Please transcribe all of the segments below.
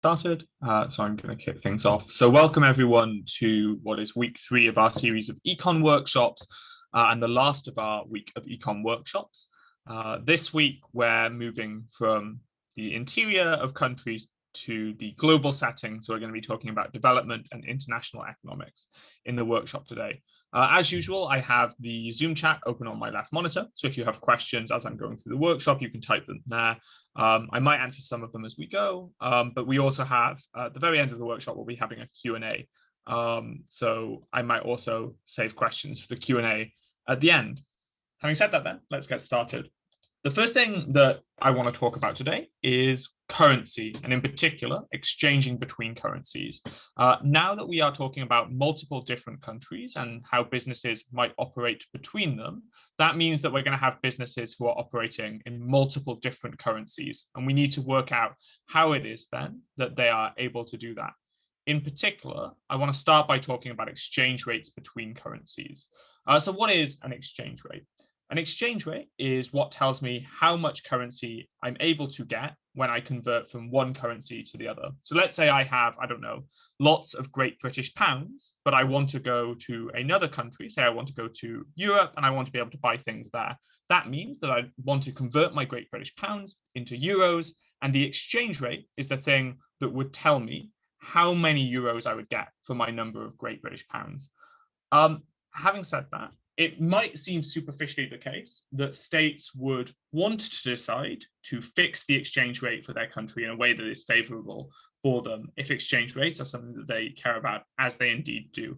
Started. So I'm going to kick things off. So welcome everyone to what is week 3 of our series of econ workshops and the last of our week of econ workshops. This week, we're moving from the interior of countries to the global setting. So we're going to be talking about development and international economics in the workshop today. As usual, I have the Zoom chat open on my left monitor. So if you have questions as I'm going through the workshop, you can type them there. I might answer some of them as we go, but we also have, at the very end of the workshop, we'll be having a Q&A. So I might also save questions for the Q&A at the end. Having said that then, let's get started. The first thing that I want to talk about today is currency, and in particular, exchanging between currencies. Now that we are talking about multiple different countries and how businesses might operate between them, that means that we're going to have businesses who are operating in multiple different currencies, and we need to work out how it is then that they are able to do that. In particular, I want to start by talking about exchange rates between currencies. So what is an exchange rate? An exchange rate is what tells me how much currency I'm able to get when I convert from one currency to the other. So let's say I have, I don't know, lots of Great British pounds, but I want to go to another country. Say I want to go to Europe and I want to be able to buy things there. That means that I want to convert my Great British pounds into euros, and the exchange rate is the thing that would tell me how many euros I would get for my number of Great British pounds. Having said that, it might seem superficially the case that states would want to decide to fix the exchange rate for their country in a way that is favorable for them if exchange rates are something that they care about, as they indeed do.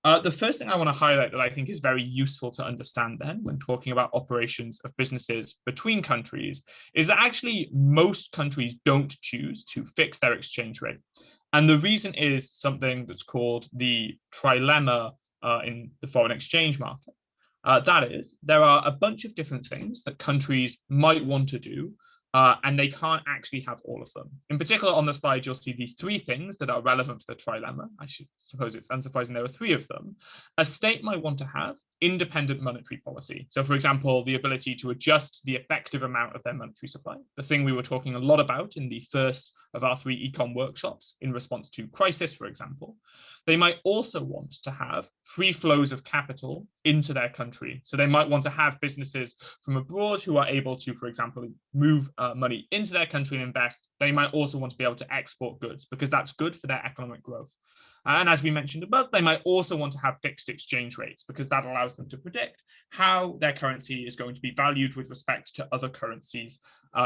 The first thing I want to highlight that I think is very useful to understand then when talking about operations of businesses between countries is that actually most countries don't choose to fix their exchange rate. And the reason is something that's called the trilemma in the foreign exchange market. That is, there are a bunch of different things that countries might want to do, and they can't actually have all of them. In particular, on the slide, you'll see the 3 things that are relevant for the trilemma. I suppose it's unsurprising there are 3 of them. A state might want to have independent monetary policy. So, for example, the ability to adjust the effective amount of their monetary supply, the thing we were talking a lot about in the first of our 3 econ workshops in response to crisis, for example. They might also want to have free flows of capital into their country. So they might want to have businesses from abroad who are able to, for example, move money into their country and invest. They might also want to be able to export goods because that's good for their economic growth. And as we mentioned above, they might also want to have fixed exchange rates because that allows them to predict how their currency is going to be valued with respect to other currencies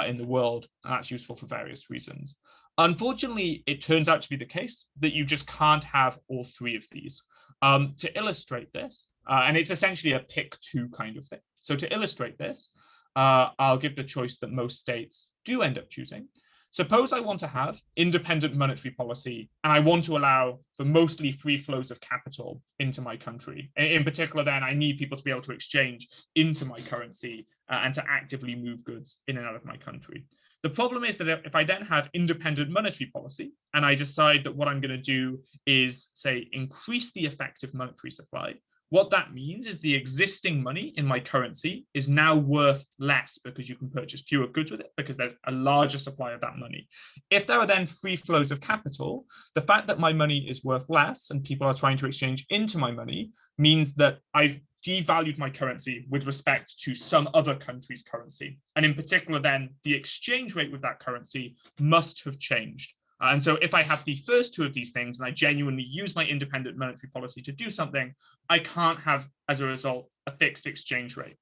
in the world. And that's useful for various reasons. Unfortunately, it turns out to be the case that you just can't have all 3 of these. To illustrate this, and it's essentially a pick 2 kind of thing. So to illustrate this, I'll give the choice that most states do end up choosing. Suppose I want to have independent monetary policy and I want to allow for mostly free flows of capital into my country. In particular, then I need people to be able to exchange into my currency and to actively move goods in and out of my country. The problem is that if I then have independent monetary policy and I decide that what I'm going to do is, say, increase the effective monetary supply, what that means is the existing money in my currency is now worth less because you can purchase fewer goods with it because there's a larger supply of that money. If there are then free flows of capital, the fact that my money is worth less and people are trying to exchange into my money means that I've devalued my currency with respect to some other country's currency. And in particular, then the exchange rate with that currency must have changed. And so if I have the first 2 of these things and I genuinely use my independent monetary policy to do something, I can't have, as a result, a fixed exchange rate.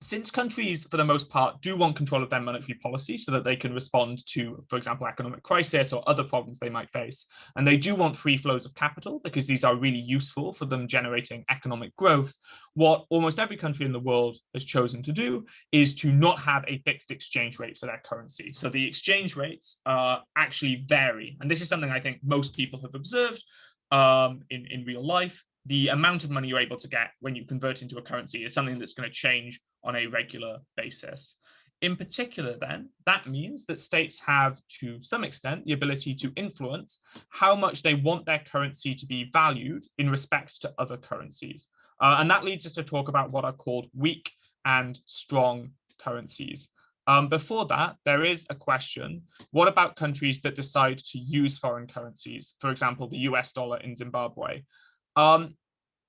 Since countries, for the most part, do want control of their monetary policy so that they can respond to, for example, economic crisis or other problems they might face, and they do want free flows of capital because these are really useful for them generating economic growth, what almost every country in the world has chosen to do is to not have a fixed exchange rate for their currency. So the exchange rates actually vary. And this is something I think most people have observed in real life. The amount of money you're able to get when you convert into a currency is something that's going to change on a regular basis. In particular, then, that means that states have, to some extent, the ability to influence how much they want their currency to be valued in respect to other currencies. And that leads us to talk about what are called weak and strong currencies. Before that, there is a question: what about countries that decide to use foreign currencies? For example, the US dollar in Zimbabwe.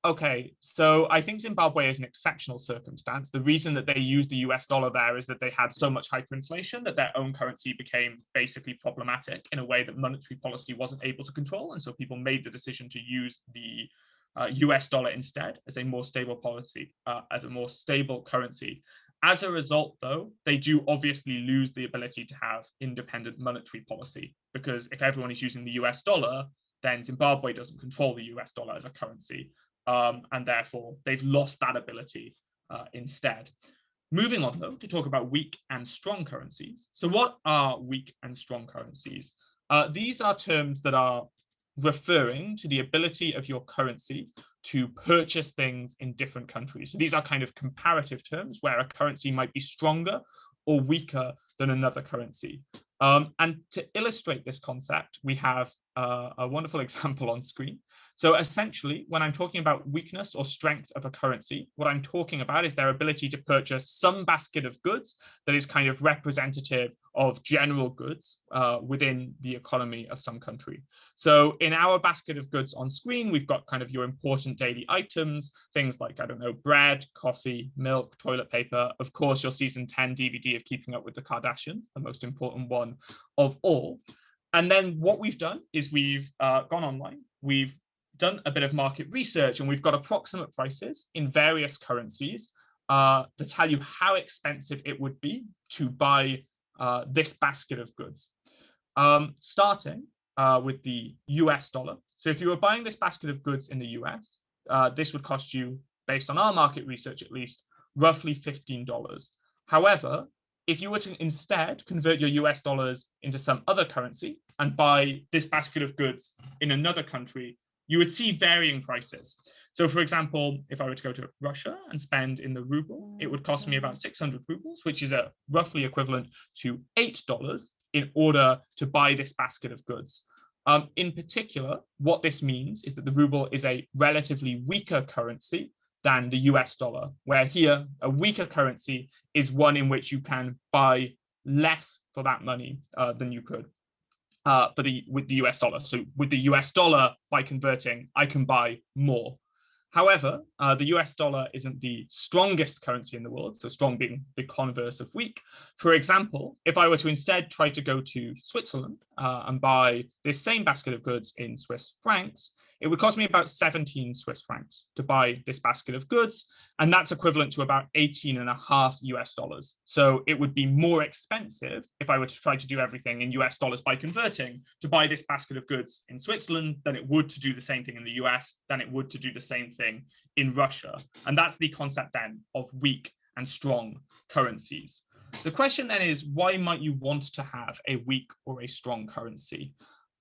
Okay, so I think Zimbabwe is an exceptional circumstance. The reason that they used the US dollar there is that they had so much hyperinflation that their own currency became basically problematic in a way that monetary policy wasn't able to control. And so people made the decision to use the US dollar instead as a more stable policy, as a more stable currency. As a result, though, they do obviously lose the ability to have independent monetary policy, because if everyone is using the US dollar, then Zimbabwe doesn't control the US dollar as a currency. And therefore, they've lost that ability instead. Moving on, though, to talk about weak and strong currencies. So what are weak and strong currencies? These are terms that are referring to the ability of your currency to purchase things in different countries. So these are kind of comparative terms where a currency might be stronger or weaker than another currency. And to illustrate this concept, we have a wonderful example on screen. So essentially, when I'm talking about weakness or strength of a currency, what I'm talking about is their ability to purchase some basket of goods that is kind of representative of general goods within the economy of some country. So in our basket of goods on screen, we've got kind of your important daily items, things like, I don't know, bread, coffee, milk, toilet paper. Of course, your season 10 DVD of Keeping Up with the Kardashians, the most important one of all. And then what we've done is we've gone online, we've done a bit of market research, and we've got approximate prices in various currencies to tell you how expensive it would be to buy this basket of goods. Starting with the US dollar. So if you were buying this basket of goods in the US, this would cost you, based on our market research at least, roughly $15. However, if you were to instead convert your US dollars into some other currency and buy this basket of goods in another country, you would see varying prices. So for example, if I were to go to Russia and spend in the ruble, it would cost me about 600 rubles, which is roughly equivalent to $8 in order to buy this basket of goods. In particular, what this means is that the ruble is a relatively weaker currency than the US dollar, where here a weaker currency is one in which you can buy less for that money than you could with the US dollar. So with the US dollar, by converting, I can buy more. However, the US dollar isn't the strongest currency in the world, so strong being the converse of weak. For example, if I were to instead try to go to Switzerland and buy this same basket of goods in Swiss francs, it would cost me about 17 Swiss francs to buy this basket of goods, and that's equivalent to about 18.5 US dollars. So it would be more expensive if I were to try to do everything in US dollars by converting to buy this basket of goods in Switzerland than it would to do the same thing in the US, than it would to do the same thing in Russia. And that's the concept then of weak and strong currencies. The question then is, why might you want to have a weak or a strong currency?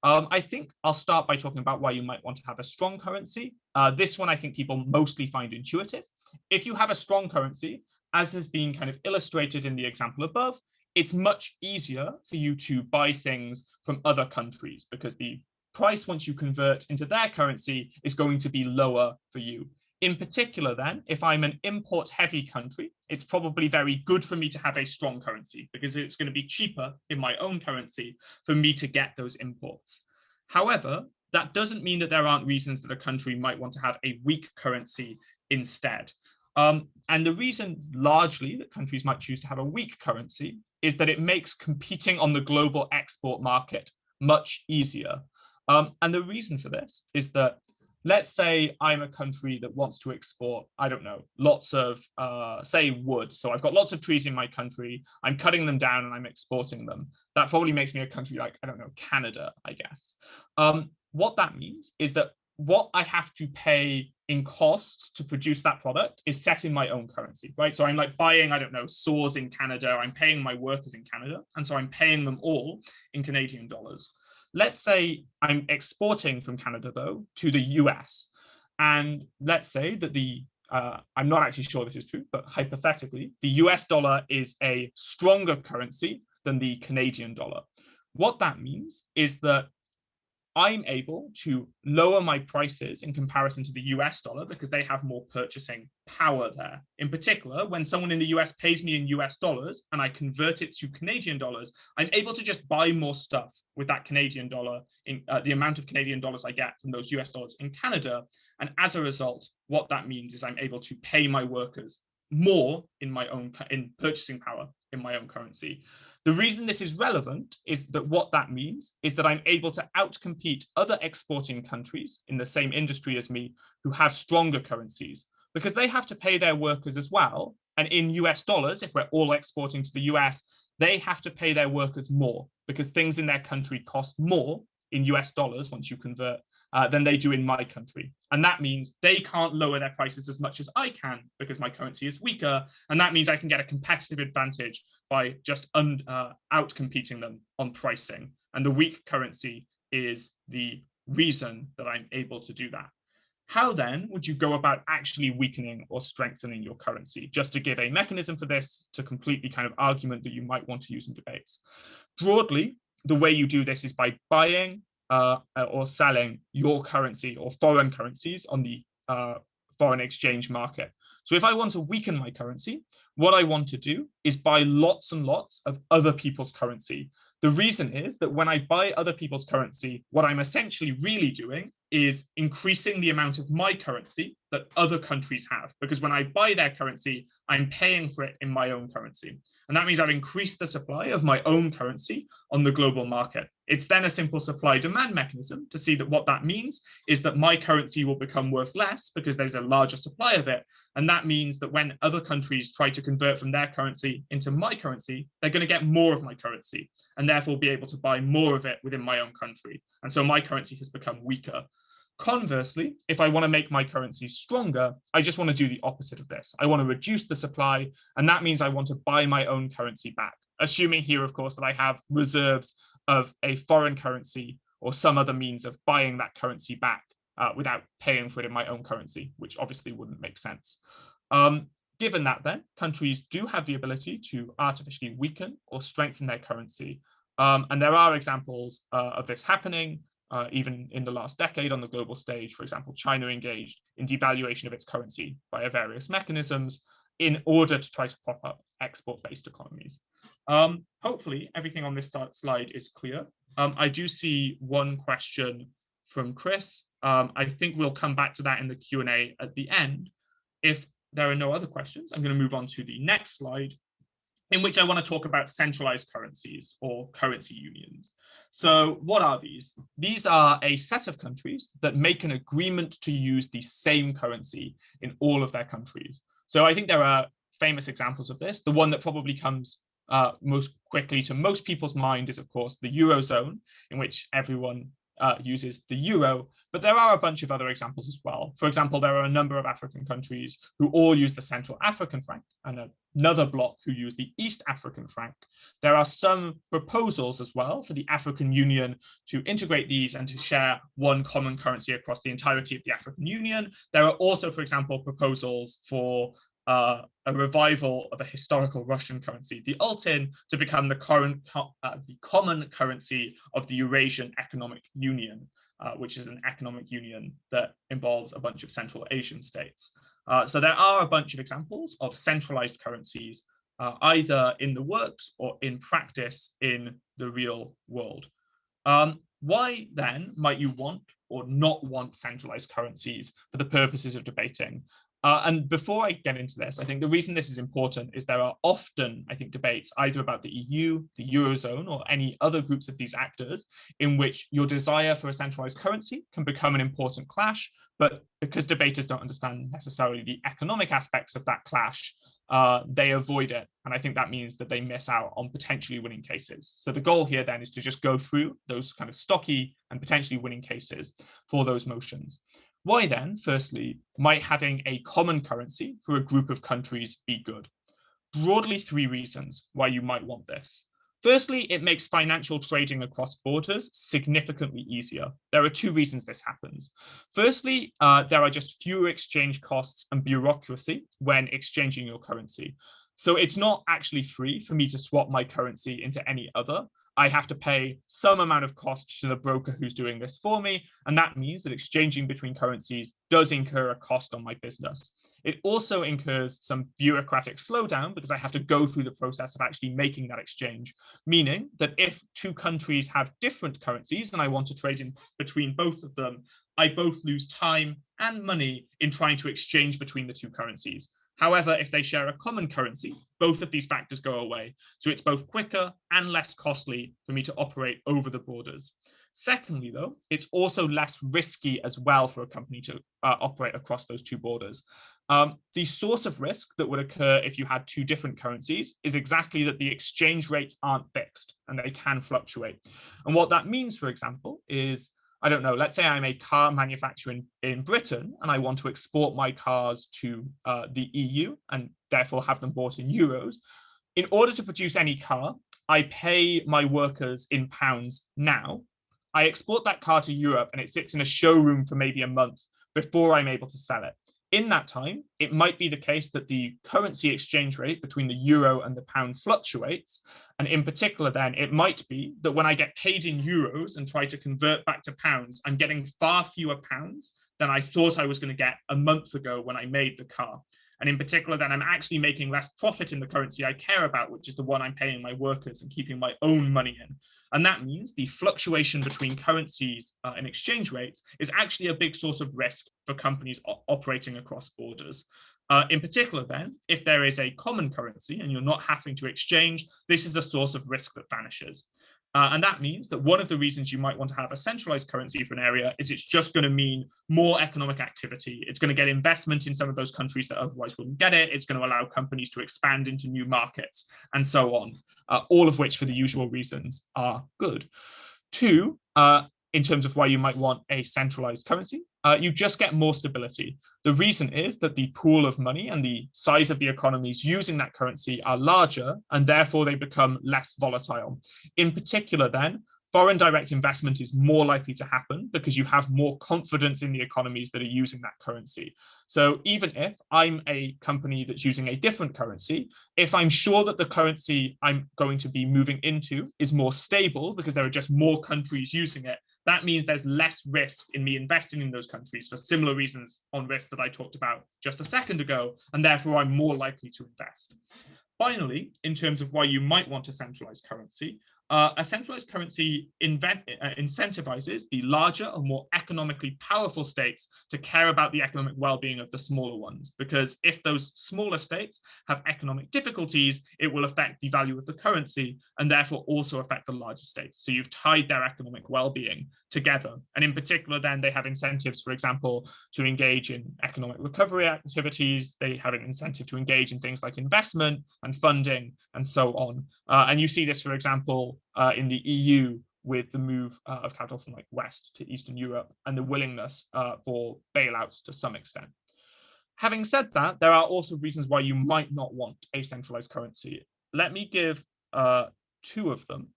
I think I'll start by talking about why you might want to have a strong currency. This one I think people mostly find intuitive. If you have a strong currency, as has been kind of illustrated in the example above, it's much easier for you to buy things from other countries because the price once you convert into their currency is going to be lower for you. In particular, then, if I'm an import-heavy country, it's probably very good for me to have a strong currency because it's going to be cheaper in my own currency for me to get those imports. However, that doesn't mean that there aren't reasons that a country might want to have a weak currency instead. And the reason largely that countries might choose to have a weak currency is that it makes competing on the global export market much easier. And the reason for this is that, let's say I'm a country that wants to export, I don't know, lots of, say, wood. So I've got lots of trees in my country. I'm cutting them down and I'm exporting them. That probably makes me a country like, I don't know, Canada, I guess. What that means is that what I have to pay in costs to produce that product is set in my own currency, right? So I'm like buying, I don't know, saws in Canada. I'm paying my workers in Canada. And so I'm paying them all in Canadian dollars. Let's say I'm exporting from Canada, though, to the US. And let's say that I'm not actually sure this is true, but hypothetically, the US dollar is a stronger currency than the Canadian dollar. What that means is that I'm able to lower my prices in comparison to the US dollar because they have more purchasing power there. In particular, when someone in the US pays me in US dollars and I convert it to Canadian dollars, I'm able to just buy more stuff with that Canadian dollar, in the amount of Canadian dollars I get from those US dollars in Canada. And as a result, what that means is I'm able to pay my workers more in purchasing power in my own currency. The reason this is relevant is that what that means is that I'm able to outcompete other exporting countries in the same industry as me who have stronger currencies, because they have to pay their workers as well. And in US dollars, if we're all exporting to the US, they have to pay their workers more because things in their country cost more in US dollars once you convert than they do in my country. And that means they can't lower their prices as much as I can because my currency is weaker. And that means I can get a competitive advantage by just out-competing them on pricing. And the weak currency is the reason that I'm able to do that. How then would you go about actually weakening or strengthening your currency? Just to give a mechanism for this to complete the kind of argument that you might want to use in debates. Broadly, the way you do this is by buying or selling your currency or foreign currencies on the foreign exchange market. So if I want to weaken my currency, what I want to do is buy lots and lots of other people's currency. The reason is that when I buy other people's currency, what I'm essentially really doing is increasing the amount of my currency that other countries have. Because when I buy their currency, I'm paying for it in my own currency. And that means I've increased the supply of my own currency on the global market. It's then a simple supply-demand mechanism to see that what that means is that my currency will become worth less because there's a larger supply of it. And that means that when other countries try to convert from their currency into my currency, they're going to get more of my currency and therefore be able to buy more of it within my own country. And so my currency has become weaker. Conversely, if I want to make my currency stronger, I just want to do the opposite of this. I want to reduce the supply, and that means I want to buy my own currency back, assuming here, of course, that I have reserves of a foreign currency or some other means of buying that currency back without paying for it in my own currency, which obviously wouldn't make sense. Given that, then, countries do have the ability to artificially weaken or strengthen their currency. And there are examples of this happening. Even in the last decade on the global stage. For example, China engaged in devaluation of its currency via various mechanisms in order to try to prop up export-based economies. Hopefully, everything on this slide is clear. I do see one question from Chris. I think we'll come back to that in the Q&A at the end. If there are no other questions, I'm going to move on to the next slide, in which I want to talk about centralized currencies or currency unions. So what are these? These are a set of countries that make an agreement to use the same currency in all of their countries. So I think there are famous examples of this. The one that probably comes most quickly to most people's mind is, of course, the Eurozone, in which everyone uses the euro, but there are a bunch of other examples as well. For example, there are a number of African countries who all use the Central African franc and another bloc who use the East African franc. There are some proposals as well for the African Union to integrate these and to share one common currency across the entirety of the African Union. There are also, for example, proposals for a revival of a historical Russian currency, the Altin, to become the common currency of the Eurasian Economic Union, which is an economic union that involves a bunch of Central Asian states. So there are a bunch of examples of centralized currencies, either in the works or in practice in the real world. Why then might you want or not want centralized currencies for the purposes of debating? And before I get into this, I think the reason this is important is there are often, I think, debates either about the EU, the Eurozone, or any other groups of these actors in which your desire for a centralized currency can become an important clash. But because debaters don't understand necessarily the economic aspects of that clash, they avoid it. And I think that means that they miss out on potentially winning cases. So the goal here then is to just go through those kind of stocky and potentially winning cases for those motions. Why then, firstly, might having a common currency for a group of countries be good? Broadly, three reasons why you might want this. Firstly, it makes financial trading across borders significantly easier. There are two reasons this happens. Firstly, there are just fewer exchange costs and bureaucracy when exchanging your currency. So it's not actually free for me to swap my currency into any other. I have to pay some amount of cost to the broker who's doing this for me. And that means that exchanging between currencies does incur a cost on my business. It also incurs some bureaucratic slowdown because I have to go through the process of actually making that exchange, meaning that if two countries have different currencies and I want to trade in between both of them, I both lose time and money in trying to exchange between the two currencies. However, if they share a common currency, both of these factors go away. So it's both quicker and less costly for me to operate over the borders. Secondly, though, it's also less risky as well for a company to operate across those two borders. The source of risk that would occur if you had two different currencies is exactly that the exchange rates aren't fixed and they can fluctuate. And what that means, for example, is I don't know, let's say I'm a car manufacturer in Britain and I want to export my cars to the EU and therefore have them bought in euros. In order to produce any car, I pay my workers in pounds now. I export that car to Europe and it sits in a showroom for maybe a month before I'm able to sell it. In that time, it might be the case that the currency exchange rate between the euro and the pound fluctuates. And in particular, then it might be that when I get paid in euros and try to convert back to pounds, I'm getting far fewer pounds than I thought I was going to get a month ago when I made the car. And in particular, then I'm actually making less profit in the currency I care about, which is the one I'm paying my workers and keeping my own money in. And that means the fluctuation between currencies and exchange rates is actually a big source of risk for companies operating across borders. In particular, then, if there is a common currency and you're not having to exchange, this is a source of risk that vanishes. And that means that one of the reasons you might want to have a centralized currency for an area is it's just going to mean more economic activity. It's going to get investment in some of those countries that otherwise wouldn't get it. It's going to allow companies to expand into new markets and so on, all of which for the usual reasons are good. Two, in terms of why you might want a centralized currency, you just get more stability. The reason is that the pool of money and the size of the economies using that currency are larger, and therefore they become less volatile. In particular, then, foreign direct investment is more likely to happen because you have more confidence in the economies that are using that currency. So even if I'm a company that's using a different currency, if I'm sure that the currency I'm going to be moving into is more stable because there are just more countries using it, that means there's less risk in me investing in those countries for similar reasons on risk that I talked about just a second ago, and therefore I'm more likely to invest. Finally, in terms of why you might want a centralized currency, a centralized currency incentivizes the larger or more economically powerful states to care about the economic well-being of the smaller ones, because if those smaller states have economic difficulties, it will affect the value of the currency and therefore also affect the larger states. So you've tied their economic well-being together. And in particular, then they have incentives, for example, to engage in economic recovery activities. They have an incentive to engage in things like investment and funding and so on. And you see this, for example, in the EU with the move of capital from like West to Eastern Europe and the willingness for bailouts to some extent. Having said that, there are also reasons why you might not want a centralized currency. Let me give two of them.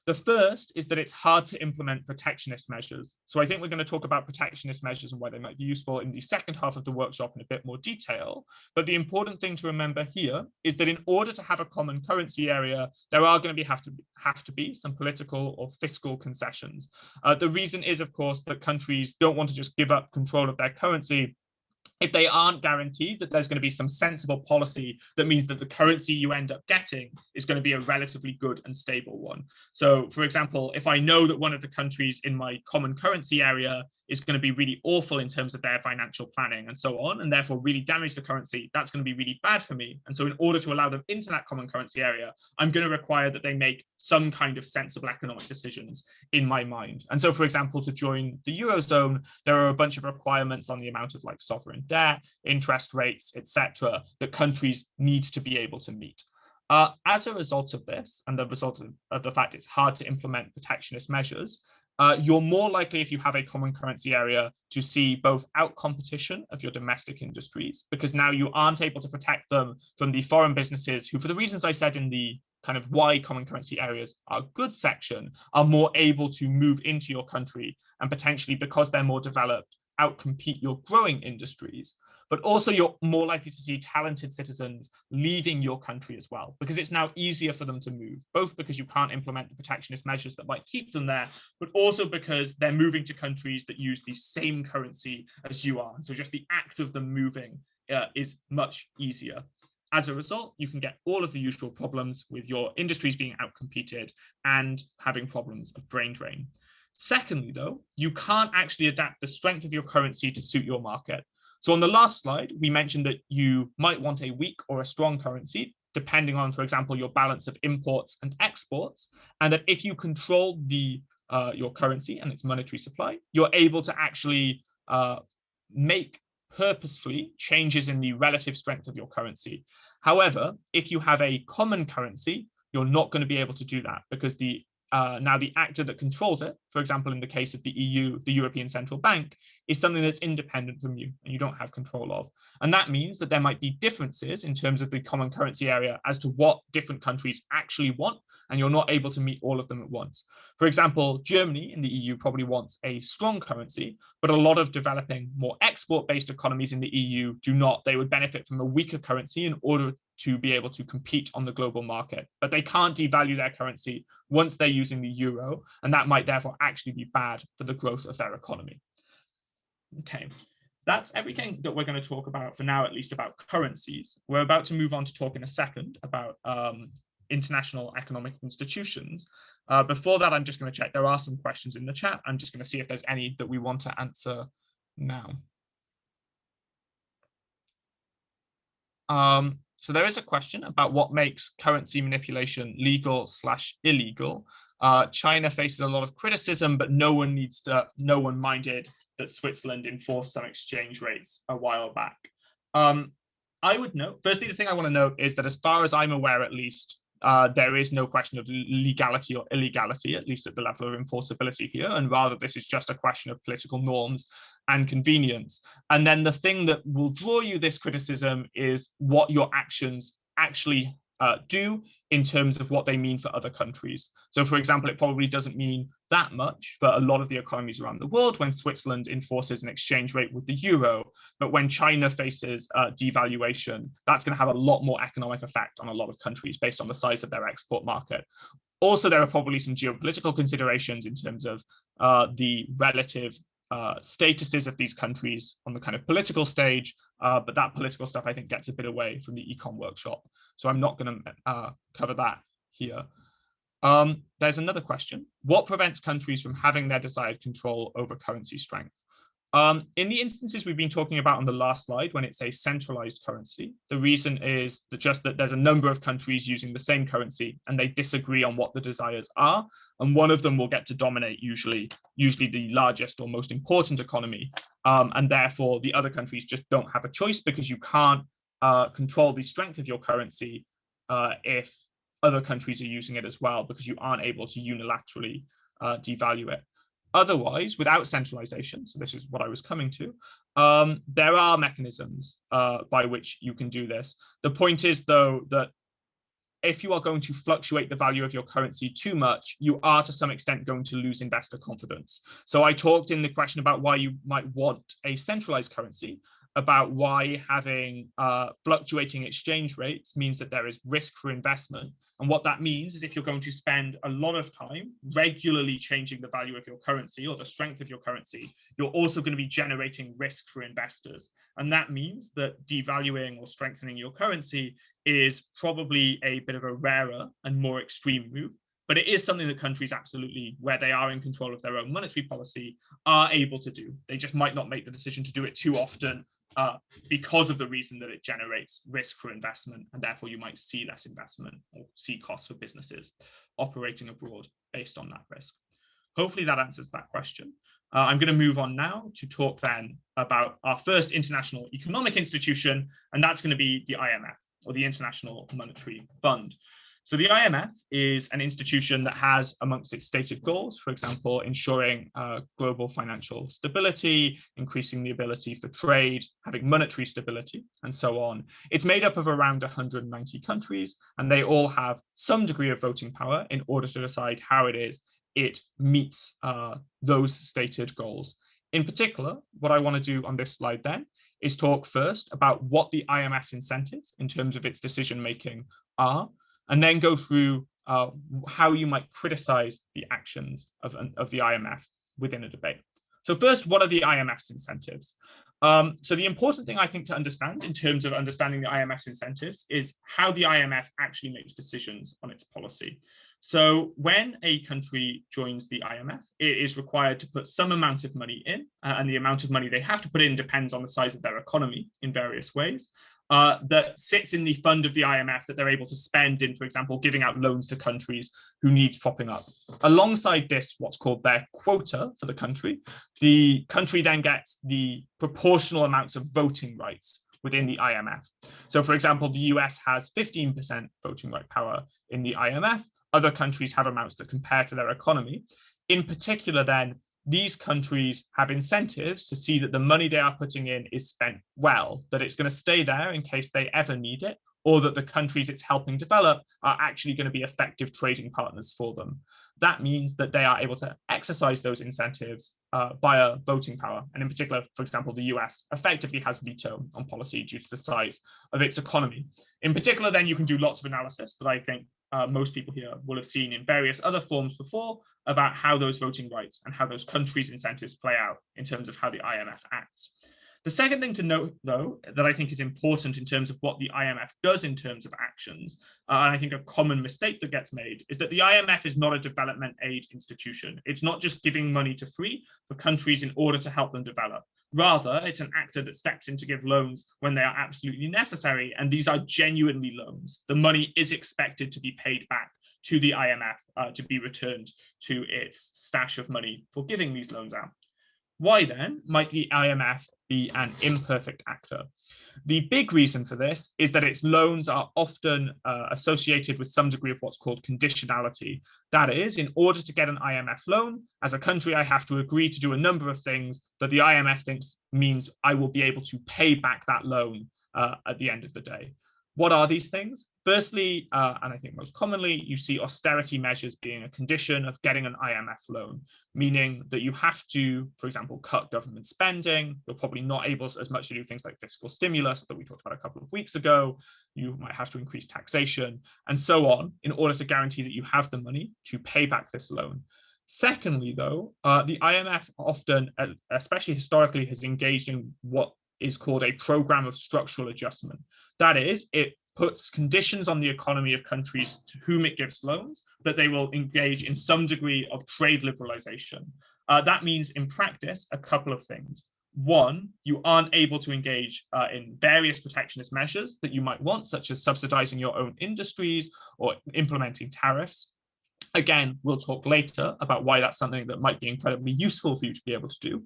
The first is that it's hard to implement protectionist measures. So I think we're going to talk about protectionist measures and why they might be useful in the second half of the workshop in a bit more detail. But the important thing to remember here is that in order to have a common currency area, there are going to have to be some political or fiscal concessions. The reason is, of course, that countries don't want to just give up control of their currency if they aren't guaranteed that there's going to be some sensible policy that means that the currency you end up getting is going to be a relatively good and stable one. So, for example, if I know that one of the countries in my common currency area is going to be really awful in terms of their financial planning and so on, and therefore really damage the currency, that's going to be really bad for me. And so in order to allow them into that common currency area, I'm going to require that they make some kind of sensible economic decisions in my mind. And so, for example, to join the Eurozone, there are a bunch of requirements on the amount of like sovereign debt, interest rates, etc., that countries need to be able to meet. As a result of this, and the result of the fact it's hard to implement protectionist measures, you're more likely, if you have a common currency area, to see both out competition of your domestic industries, because now you aren't able to protect them from the foreign businesses who, for the reasons I said in the kind of why common currency areas are good section, are more able to move into your country and potentially, because they're more developed, outcompete your growing industries, but also you're more likely to see talented citizens leaving your country as well, because it's now easier for them to move, both because you can't implement the protectionist measures that might keep them there, but also because they're moving to countries that use the same currency as you are. So just the act of them moving is much easier. As a result, you can get all of the usual problems with your industries being outcompeted and having problems of brain drain. Secondly, though, you can't actually adapt the strength of your currency to suit your market. So on the last slide, we mentioned that you might want a weak or a strong currency, depending on, for example, your balance of imports and exports, and that if you control your currency and its monetary supply, you're able to actually make purposefully changes in the relative strength of your currency. However, if you have a common currency, you're not going to be able to do that, because now the actor that controls it, for example, in the case of the EU, the European Central Bank, is something that's independent from you and you don't have control of. And that means that there might be differences in terms of the common currency area as to what different countries actually want, and you're not able to meet all of them at once. For example, Germany in the EU probably wants a strong currency, but a lot of developing, more export-based economies in the EU do not. They would benefit from a weaker currency in order to be able to compete on the global market, but they can't devalue their currency once they're using the euro, and that might therefore actually be bad for the growth of their economy. Okay, that's everything that we're going to talk about for now, at least about currencies. We're about to move on to talk in a second about international economic institutions. Before that, I'm just going to check. There are some questions in the chat. I'm just going to see if there's any that we want to answer now. So there is a question about what makes currency manipulation legal/illegal. China faces a lot of criticism, but no one minded that Switzerland enforced some exchange rates a while back. I would note, firstly, the thing I want to note is that as far as I'm aware, at least, there is no question of legality or illegality, at least at the level of enforceability here, and rather this is just a question of political norms and convenience. And then the thing that will draw you this criticism is what your actions actually do in terms of what they mean for other countries. So, for example, it probably doesn't mean that much for a lot of the economies around the world when Switzerland enforces an exchange rate with the euro, but when China faces devaluation, that's going to have a lot more economic effect on a lot of countries based on the size of their export market. Also, there are probably some geopolitical considerations in terms of the relative statuses of these countries on the kind of political stage, but that political stuff I think gets a bit away from the econ workshop, so I'm not going to cover that here. There's another question: what prevents countries from having their desired control over currency strength? In the instances we've been talking about on the last slide, when it's a centralized currency, the reason is that there's a number of countries using the same currency and they disagree on what the desires are, and one of them will get to dominate, usually the largest or most important economy, and therefore the other countries just don't have a choice, because you can't control the strength of your currency if other countries are using it as well, because you aren't able to unilaterally devalue it. Otherwise, without centralization, so this is what I was coming to, there are mechanisms by which you can do this. The point is, though, that if you are going to fluctuate the value of your currency too much, you are to some extent going to lose investor confidence. So I talked in the question about why you might want a centralized currency, about why having fluctuating exchange rates means that there is risk for investment. And what that means is if you're going to spend a lot of time regularly changing the value of your currency or the strength of your currency, you're also going to be generating risk for investors. And that means that devaluing or strengthening your currency is probably a bit of a rarer and more extreme move. But it is something that countries absolutely, where they are in control of their own monetary policy, are able to do. They just might not make the decision to do it too often, because of the reason that it generates risk for investment, and therefore you might see less investment or see costs for businesses operating abroad based on that risk. Hopefully that answers that question. I'm going to move on now to talk then about our first international economic institution, and that's going to be the IMF, or the International Monetary Fund. So the IMF is an institution that has amongst its stated goals, for example, ensuring global financial stability, increasing the ability for trade, having monetary stability, and so on. It's made up of around 190 countries, and they all have some degree of voting power in order to decide how it is it meets those stated goals. In particular, what I want to do on this slide then is talk first about what the IMF's incentives in terms of its decision making are, and then go through how you might criticize the actions of the IMF within a debate. So first, what are the IMF's incentives? So the important thing I think to understand in terms of understanding the IMF's incentives is how the IMF actually makes decisions on its policy. So when a country joins the IMF, it is required to put some amount of money in, and the amount of money they have to put in depends on the size of their economy in various ways. That sits in the fund of the IMF that they're able to spend in, for example, giving out loans to countries who need propping up. Alongside this, what's called their quota for the country then gets the proportional amounts of voting rights within the IMF. So, for example, the US has 15% voting right power in the IMF. Other countries have amounts that compare to their economy. In particular, then, these countries have incentives to see that the money they are putting in is spent well, that it's going to stay there in case they ever need it, or that the countries it's helping develop are actually going to be effective trading partners for them. That means that they are able to exercise those incentives via voting power. And in particular, for example, the US effectively has veto on policy due to the size of its economy. In particular, then you can do lots of analysis that I think most people here will have seen in various other forms before about how those voting rights and how those countries' incentives play out in terms of how the IMF acts. The second thing to note, though, that I think is important in terms of what the IMF does in terms of actions, and I think a common mistake that gets made, is that the IMF is not a development aid institution. It's not just giving money to free for countries in order to help them develop. Rather, it's an actor that steps in to give loans when they are absolutely necessary, and these are genuinely loans. The money is expected to be paid back to the IMF to be returned to its stash of money for giving these loans out. Why then might the IMF be an imperfect actor? The big reason for this is that its loans are often associated with some degree of what's called conditionality. That is, in order to get an IMF loan, as a country, I have to agree to do a number of things that the IMF thinks means I will be able to pay back that loan at the end of the day. What are these things? Firstly, and I think most commonly, you see austerity measures being a condition of getting an IMF loan, meaning that you have to, for example, cut government spending. You're probably not able as much to do things like fiscal stimulus that we talked about a couple of weeks ago. You might have to increase taxation and so on in order to guarantee that you have the money to pay back this loan. Secondly, though, the IMF often, especially historically, has engaged in what is called a program of structural adjustment. That is, it puts conditions on the economy of countries to whom it gives loans that they will engage in some degree of trade liberalization. That means in practice a couple of things. One, you aren't able to engage in various protectionist measures that you might want, such as subsidizing your own industries or implementing tariffs. Again, we'll talk later about why that's something that might be incredibly useful for you to be able to do.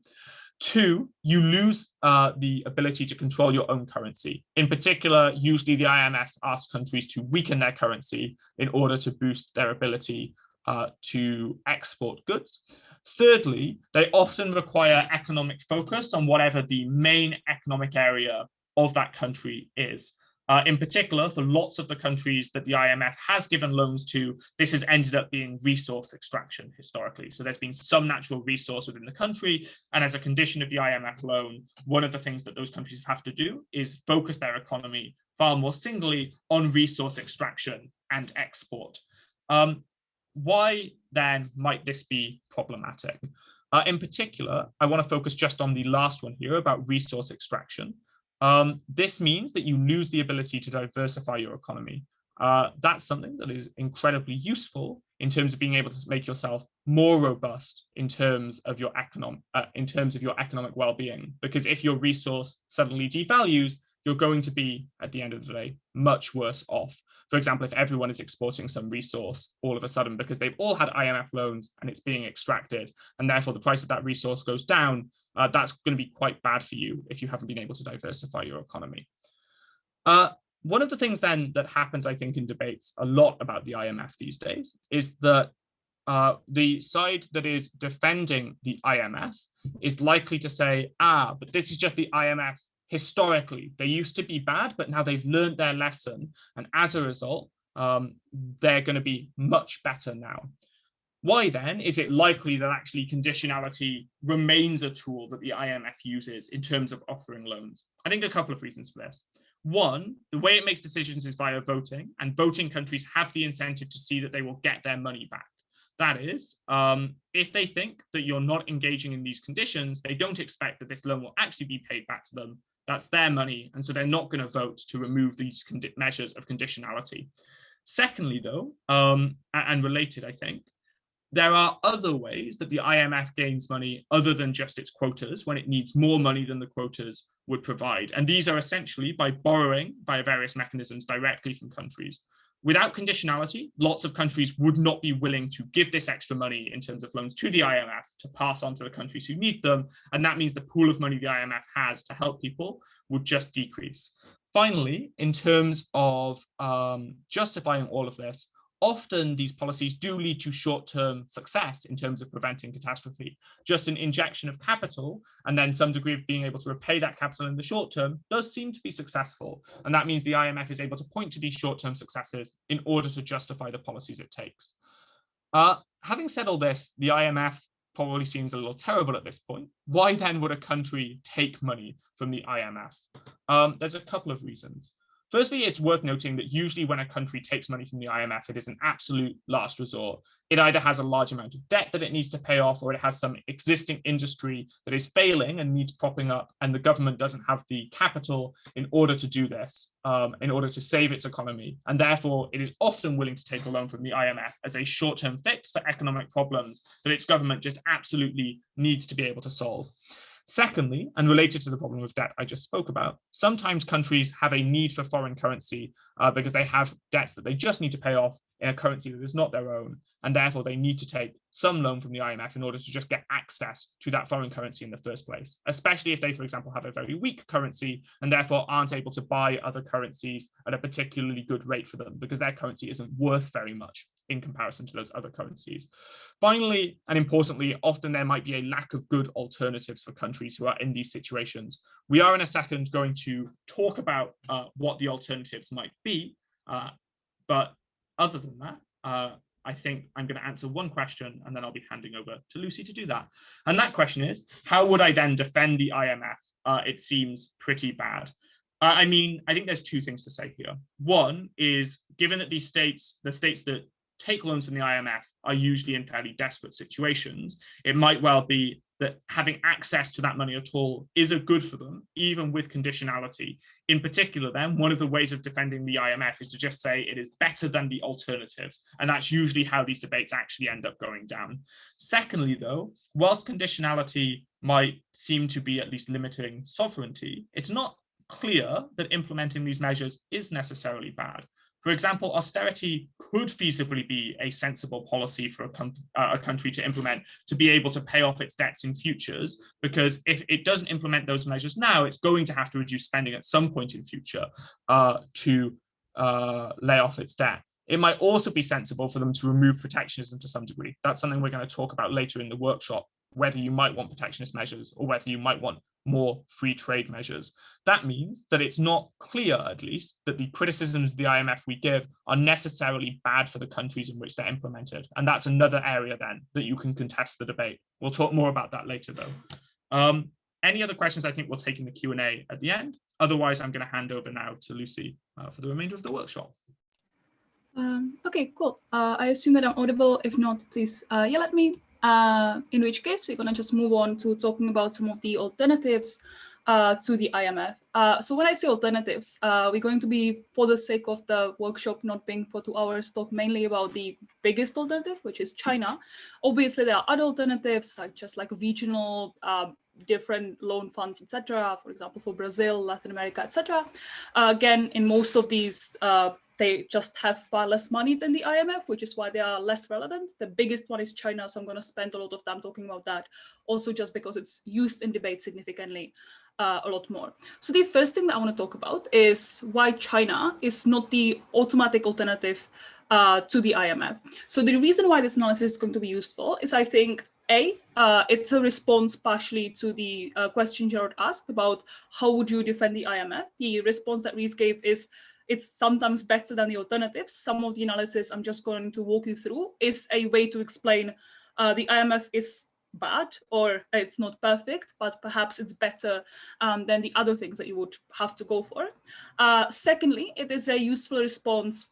Two, you lose the ability to control your own currency. In particular, usually the IMF asks countries to weaken their currency in order to boost their ability to export goods. Thirdly, they often require economic focus on whatever the main economic area of that country is. In particular, for lots of the countries that the IMF has given loans to, this has ended up being resource extraction historically. So there's been some natural resource within the country, and as a condition of the IMF loan, one of the things that those countries have to do is focus their economy far more singly on resource extraction and export. Why then might this be problematic? In particular, I want to focus just on the last one here about resource extraction. This means that you lose the ability to diversify your economy. That's something that is incredibly useful in terms of being able to make yourself more robust in terms of your economic well-being. Because if your resource suddenly devalues, you're going to be, at the end of the day, much worse off. For example, if everyone is exporting some resource all of a sudden because they've all had IMF loans and it's being extracted, and therefore the price of that resource goes down, that's going to be quite bad for you if you haven't been able to diversify your economy. One of the things then that happens, I think, in debates a lot about the IMF these days is that the side that is defending the IMF is likely to say, but this is just the IMF historically. They used to be bad, but now they've learned their lesson. And as a result, they're going to be much better now. Why then is it likely that actually conditionality remains a tool that the IMF uses in terms of offering loans? I think a couple of reasons for this. One, the way it makes decisions is via voting, and voting countries have the incentive to see that they will get their money back. That is, if they think that you're not engaging in these conditions, they don't expect that this loan will actually be paid back to them. That's their money, and so they're not going to vote to remove these measures of conditionality. Secondly, though, and related, I think, there are other ways that the IMF gains money other than just its quotas when it needs more money than the quotas would provide. And these are essentially by borrowing via various mechanisms directly from countries. Without conditionality, lots of countries would not be willing to give this extra money in terms of loans to the IMF to pass on to the countries who need them. And that means the pool of money the IMF has to help people would just decrease. Finally, in terms of justifying all of this, often these policies do lead to short-term success in terms of preventing catastrophe. Just an injection of capital and then some degree of being able to repay that capital in the short term does seem to be successful. And that means the IMF is able to point to these short-term successes in order to justify the policies it takes. Having said all this, the IMF probably seems a little terrible at this point. Why then would a country take money from the IMF? There's a couple of reasons. Firstly, it's worth noting that usually when a country takes money from the IMF, it is an absolute last resort. It either has a large amount of debt that it needs to pay off, or it has some existing industry that is failing and needs propping up, and the government doesn't have the capital in order to do this, in order to save its economy. And therefore, it is often willing to take a loan from the IMF as a short-term fix for economic problems that its government just absolutely needs to be able to solve. Secondly, and related to the problem of debt I just spoke about, sometimes countries have a need for foreign currency because they have debts that they just need to pay off in a currency that is not their own, and therefore they need to take some loan from the IMF in order to just get access to that foreign currency in the first place, especially if they, for example, have a very weak currency and therefore aren't able to buy other currencies at a particularly good rate for them because their currency isn't worth very much in comparison to those other currencies. Finally, and importantly, often there might be a lack of good alternatives for countries who are in these situations. We are in a second going to talk about what the alternatives might be, but other than that, I think I'm going to answer one question and then I'll be handing over to Lucie to do that. And that question is, how would I then defend the IMF? It seems pretty bad. I mean, I think there's two things to say here. One is, given that these states, the states that take loans from the IMF are usually in fairly desperate situations, it might well be that having access to that money at all is a good for them, even with conditionality. In particular, then, one of the ways of defending the IMF is to just say it is better than the alternatives. And that's usually how these debates actually end up going down. Secondly, though, whilst conditionality might seem to be at least limiting sovereignty, it's not clear that implementing these measures is necessarily bad. For example, austerity could feasibly be a sensible policy for a country to implement to be able to pay off its debts in futures, because if it doesn't implement those measures now, it's going to have to reduce spending at some point in future to lay off its debt. It might also be sensible for them to remove protectionism to some degree. That's something we're going to talk about later in the workshop, whether you might want protectionist measures or whether you might want more free trade measures. That means that it's not clear, at least, that the criticisms of the IMF we give are necessarily bad for the countries in which they're implemented. And that's another area then that you can contest the debate. We'll talk more about that later, though. Any other questions I think we'll take in the Q&A at the end. Otherwise, I'm going to hand over now to Lucie for the remainder of the workshop. Okay, cool. I assume that I'm audible. If not, please yell at me. In which case, we're going to just move on to talking about some of the alternatives to the IMF. So when I say alternatives, we're going to be, for the sake of the workshop not being for 2 hours, talk mainly about the biggest alternative, which is China. Obviously, there are other alternatives, such as like regional, different loan funds, etc. For example, for Brazil, Latin America, etc. Again, in most of these, they just have far less money than the IMF, which is why they are less relevant. The biggest one is China, so I'm going to spend a lot of time talking about that, also just because it's used in debate significantly a lot more. So the first thing that I want to talk about is why China is not the automatic alternative to the IMF. So the reason why this analysis is going to be useful is, I think, it's a response partially to the question Gerard asked about how would you defend the IMF. The response that Rhys gave is, it's sometimes better than the alternatives. Some of the analysis I'm just going to walk you through is a way to explain the IMF is bad or it's not perfect, but perhaps it's better than the other things that you would have to go for. Secondly, it is a useful response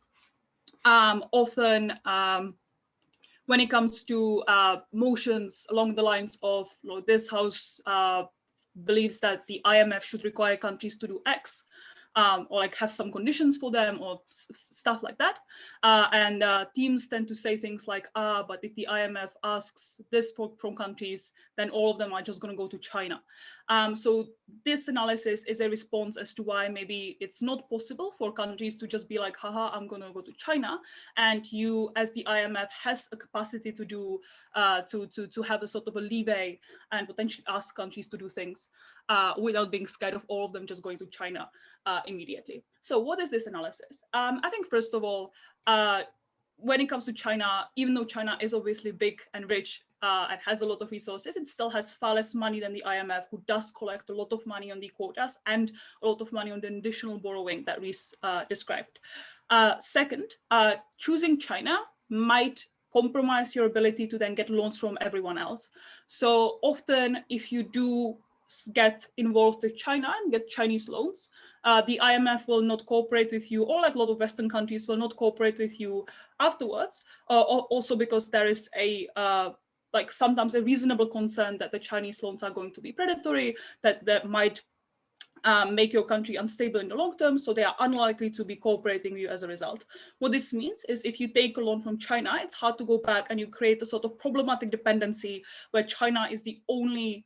often when it comes to motions along the lines of this House believes that the IMF should require countries to do X, or like have some conditions for them or stuff like that. And teams tend to say things like, but if the IMF asks this from countries, then all of them are just going to go to China. So this analysis is a response as to why maybe it's not possible for countries to just be like, haha, I'm going to go to China. And you, as the IMF, has a capacity to do, to have a sort of a leeway and potentially ask countries to do things without being scared of all of them just going to China immediately. So what is this analysis? I think, first of all, when it comes to China, even though China is obviously big and rich and has a lot of resources, it still has far less money than the IMF, who does collect a lot of money on the quotas and a lot of money on the additional borrowing that Rhys described. Second, choosing China might compromise your ability to then get loans from everyone else. So often, if you do get involved with China and get Chinese loans, the IMF will not cooperate with you, or like a lot of Western countries will not cooperate with you afterwards, also because there is a like sometimes a reasonable concern that the Chinese loans are going to be predatory, that might make your country unstable in the long term, so they are unlikely to be cooperating with you as a result. What this means is if you take a loan from China, it's hard to go back and you create a sort of problematic dependency where China is the only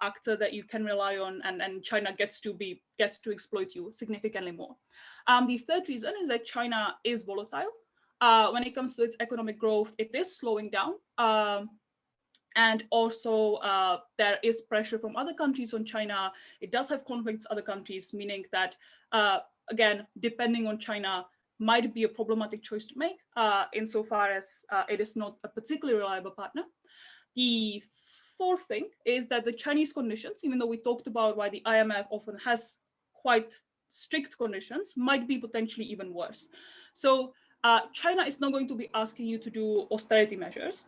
actor that you can rely on, and China gets to exploit you significantly more. The third reason is that China is volatile. When it comes to its economic growth, it is slowing down. And also there is pressure from other countries on China. It does have conflicts with other countries, meaning that, again, depending on China might be a problematic choice to make insofar as it is not a particularly reliable partner. The fourth thing is that the Chinese conditions, even though we talked about why the IMF often has quite strict conditions, might be potentially even worse. So China is not going to be asking you to do austerity measures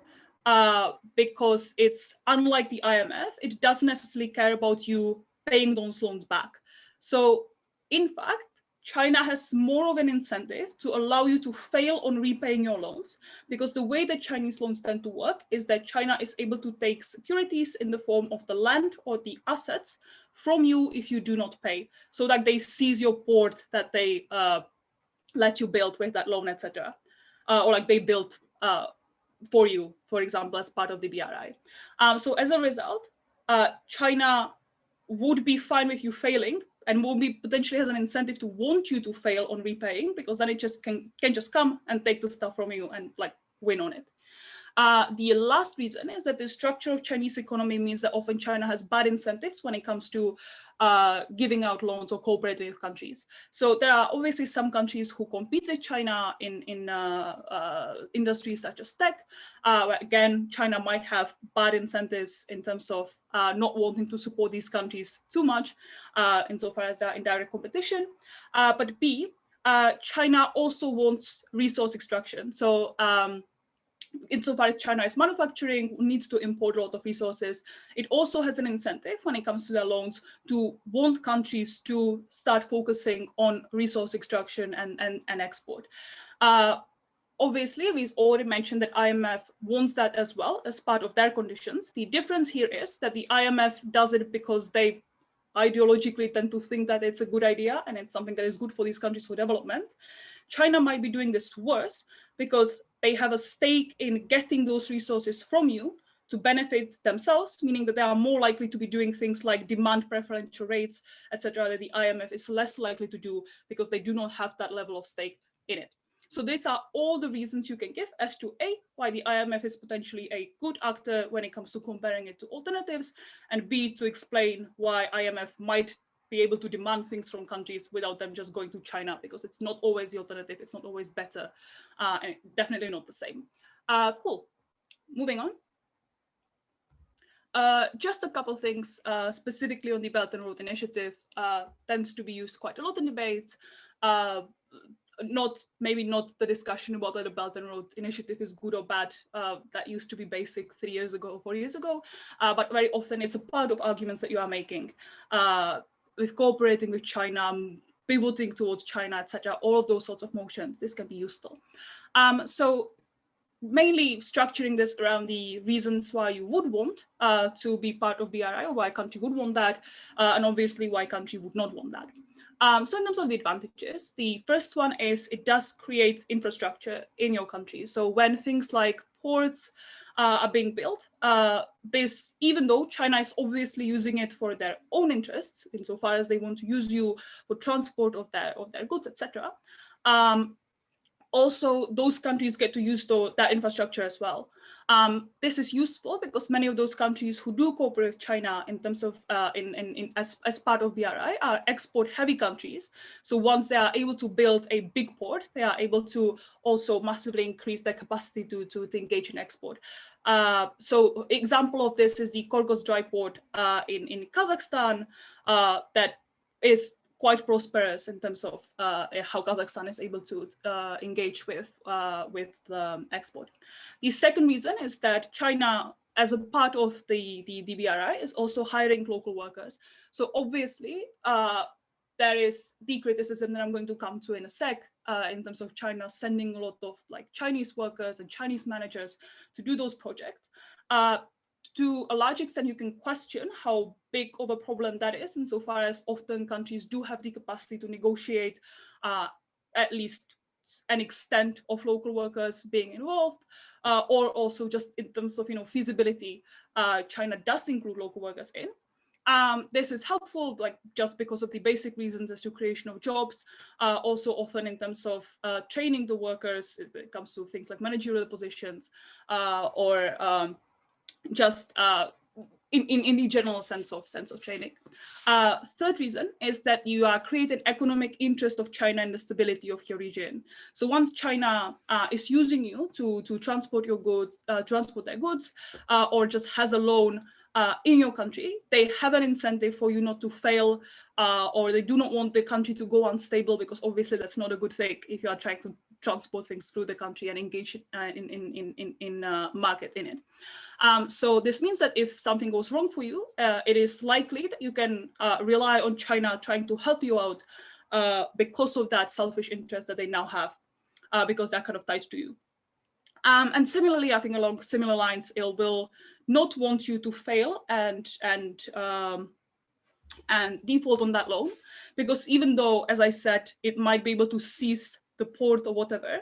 because it's unlike the IMF, it doesn't necessarily care about you paying those loans back. So in fact, China has more of an incentive to allow you to fail on repaying your loans, because the way that Chinese loans tend to work is that China is able to take securities in the form of the land or the assets from you if you do not pay, so that they seize your port that they let you build with that loan, etc. Or like they built for you, for example, as part of the BRI. So as a result, China would be fine with you failing, and will be potentially has an incentive to want you to fail on repaying, because then it just can just come and take the stuff from you and like win on it. The last reason is that the structure of Chinese economy means that often China has bad incentives when it comes to giving out loans or cooperating with countries. So there are obviously some countries who compete with China in industries such as tech, where again, China might have bad incentives in terms of not wanting to support these countries too much insofar as they're in direct competition. But B, China also wants resource extraction. So insofar as China is manufacturing, needs to import a lot of resources, it also has an incentive when it comes to their loans to want countries to start focusing on resource extraction and export. Obviously, we've already mentioned that IMF wants that as well as part of their conditions. The difference here is that the IMF does it because they ideologically tend to think that it's a good idea and it's something that is good for these countries for development. China might be doing this worse because they have a stake in getting those resources from you to benefit themselves, meaning that they are more likely to be doing things like demand preferential rates, etc., that the IMF is less likely to do because they do not have that level of stake in it. So these are all the reasons you can give as to A, why the IMF is potentially a good actor when it comes to comparing it to alternatives, and B, to explain why IMF might be able to demand things from countries without them just going to China, because it's not always the alternative, it's not always better, and definitely not the same. Cool, moving on. Just a couple things specifically on the Belt and Road Initiative tends to be used quite a lot in debate. maybe not the discussion about whether the Belt and Road Initiative is good or bad. That used to be basic 3 years ago, 4 years ago. But very often it's a part of arguments that you are making with cooperating with China, pivoting towards China, etc. All of those sorts of motions, this can be useful. So mainly structuring this around the reasons why you would want to be part of BRI, or why a country would want that, and obviously why a country would not want that. So in terms of the advantages, the first one is it does create infrastructure in your country. So when things like ports are being built, this, even though China is obviously using it for their own interests, insofar as they want to use you for transport of their goods, etc. Also, those countries get to use that infrastructure as well. This is useful because many of those countries who do cooperate with China in terms of as part of BRI are export-heavy countries. So once they are able to build a big port, they are able to also massively increase their capacity to engage in export. So example of this is the Korgos dry port in Kazakhstan that is quite prosperous in terms of how Kazakhstan is able to engage with export. The second reason is that China, as a part of the BRI, is also hiring local workers. So obviously, there is the criticism that I'm going to come to in a sec in terms of China sending a lot of Chinese workers and Chinese managers to do those projects. To a large extent, you can question how big of a problem that is, insofar as often countries do have the capacity to negotiate at least an extent of local workers being involved, or also just in terms of feasibility, China does include local workers in. This is helpful, just because of the basic reasons as to creation of jobs. Also, often in terms of training the workers, if it comes to things like managerial positions or just in the general sense of training. Third reason is that you create an economic interest of China in the stability of your region. So once China is using you to transport your goods, transport their goods, or just has a loan in your country, they have an incentive for you not to fail, or they do not want the country to go unstable, because obviously that's not a good thing if you are trying to transport things through the country and engage in market in it. So this means that if something goes wrong for you, it is likely that you can rely on China trying to help you out because of that selfish interest that they now have, because they're kind of tied to you. And similarly, I think along similar lines, it will not want you to fail and default on that loan, because even though, as I said, it might be able to seize the port or whatever,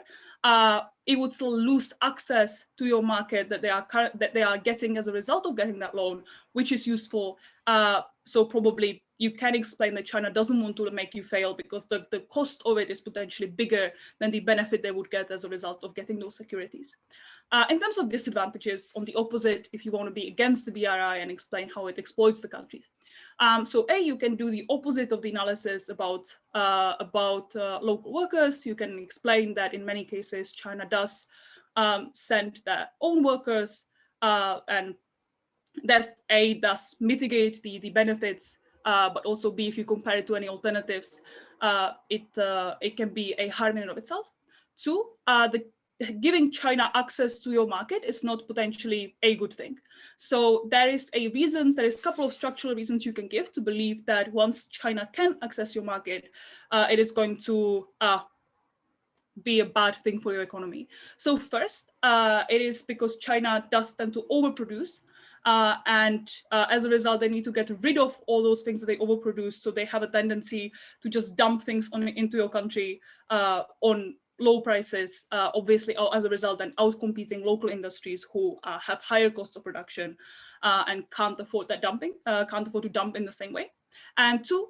it would still lose access to your market that they are getting as a result of getting that loan, which is useful. So probably you can explain that China doesn't want to make you fail, because the cost of it is potentially bigger than the benefit they would get as a result of getting those securities. In terms of disadvantages, on the opposite, if you want to be against the BRI and explain how it exploits the countries. So you can do the opposite of the analysis about local workers. You can explain that in many cases, China does send their own workers, and that's does mitigate the benefits, but also B, if you compare it to any alternatives, it can be a harm in and of itself. Two, giving China access to your market is not potentially a good thing. So there is a couple of structural reasons you can give to believe that once China can access your market, it is going to be a bad thing for your economy. So first, it is because China does tend to overproduce, and as a result, they need to get rid of all those things that they overproduce. So they have a tendency to just dump things into your country on low prices, obviously, as a result, then outcompeting local industries who have higher costs of production and can't afford that dumping, can't afford to dump in the same way. And two,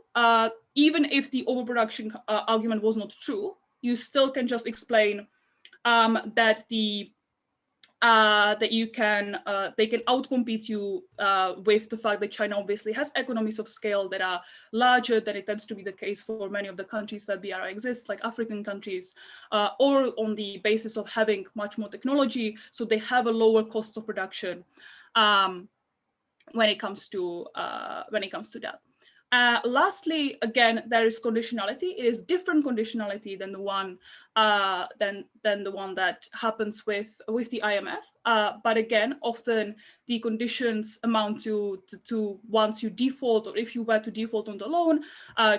even if the overproduction argument was not true, you still can just explain that they can outcompete you with the fact that China obviously has economies of scale that are larger than it tends to be the case for many of the countries where BRI exists, like African countries, or on the basis of having much more technology, so they have a lower cost of production when it comes to that. Lastly, again, there is conditionality. It is different conditionality than the one that happens with the IMF. But again, often the conditions amount to once you default, or if you were to default on the loan,